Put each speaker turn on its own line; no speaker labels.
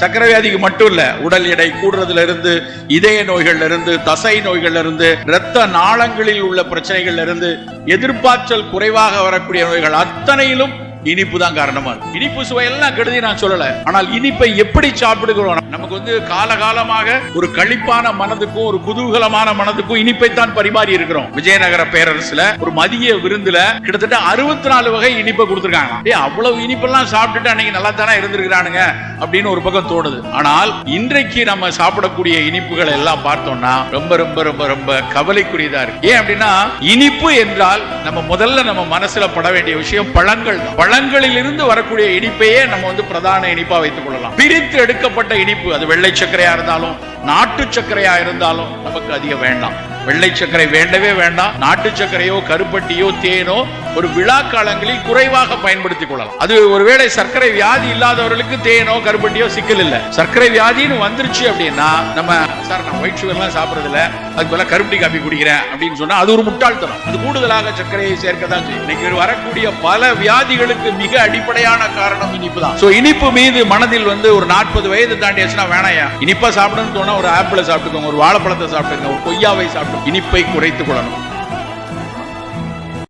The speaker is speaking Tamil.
சர்க்கரை வியாதிக்கு மட்டும் இல்ல, உடல் எடை கூடுறதுல இருந்து, இதய நோய்கள்ல இருந்து, தசை நோய்கள்ல இருந்து, இரத்த நாளங்களில் உள்ள பிரச்சனைகள்ல இருந்து, எதிர்ப்பாற்றல் குறைவாக வரக்கூடிய நோய்கள் அத்தனையிலும் இனிப்பு தான் காரணமா இருக்கு. இனிப்பு சுவையெல்லாம் கெடுதி நான் சொல்லல, ஆனால் இனிப்பை எப்படி சாப்பிடுகிறோம்? நமக்கு காலகாலமாக ஒரு களிப்பான மனதுக்கும் ஒரு குதூகலமான மனதுக்கும் இனிப்பைத்தான் பரிமாறி இருக்கிறோம். விஜயநகர பேரரசுல ஒரு மதிய விருந்துல கிட்டத்தட்ட 64 வகை இனிப்பை கொடுத்திருக்காங்க. அவ்வளவு இனிப்பெல்லாம் சாப்பிட்டுட்டு அன்னைக்கு நல்லா தானே இருந்திருக்கிறானுங்க அப்படின்னு ஒரு பக்கம் தோணுது. ஆனால் இன்றைக்கு நம்ம சாப்பிடக்கூடிய இனிப்புகள் எல்லாம் பார்த்தோம்னா ரொம்ப ரொம்ப ரொம்ப ரொம்ப கவலைக்குரியதா இருக்கு. ஏன் அப்படின்னா, இனிப்பு என்றால் நம்ம மனசுல பட வேண்டிய விஷயம் பழங்கள் தான். பழங்களில் இருந்து வரக்கூடிய இனிப்பையே நம்ம பிரதான இனிப்பா வைத்துக் கொள்ளலாம். பிரித்து எடுக்கப்பட்ட இனிப்பு, அது வெள்ளை சர்க்கரையா இருந்தாலும் நாட்டு சர்க்கரையா இருந்தாலும் நமக்கு அதிகம் வேண்டாம். வெள்ளை சர்க்கரை வேண்டவே வேண்டாம். நாட்டு சர்க்கரையோ கருப்பட்டியோ தேனோ ஒரு விழா காலங்களில் குறைவாக பயன்படுத்திக் கொள்ளலாம். அது ஒருவேளை சர்க்கரை வியாதி இல்லாதவர்களுக்கு தேனோ கருப்பட்டியோ சிக்கல் இல்லை. சர்க்கரை வியாதின்னு வந்துருச்சு அப்படின்னா நம்ம சார் நான் ஒயிட் சுகர் எல்லாம் சாப்பிடுறது இல்ல, அதுக்கு பதிலா கருப்பட்டி காப்பி குடிக்கிறேன் அப்படின்னு சொன்னா அது ஒரு முட்டாள்தனம். அது கூடுதலாக சர்க்கரையை சேர்க்க தான் செய்யும். இன்னைக்கு வரக்கூடிய பல வியாதிகளுக்கு மிக அடிப்படையான காரணம் இனிப்பு தான். சோ இனிப்பு மீது மனதில் ஒரு 40 வயது தாண்டியாச்சுன்னா வேணாயா, இனிப்பா சாப்பிடணும்னு தோணா ஒரு ஆப்பிளை சாப்பிட்டுக்கோங்க, ஒரு வாழைப்பழத்தை சாப்பிட்டுக்கோங்க, ஒரு கொய்யாவை சாப்பிட்டு இனிப்பை குறைத்துக் கொள்ளணும்.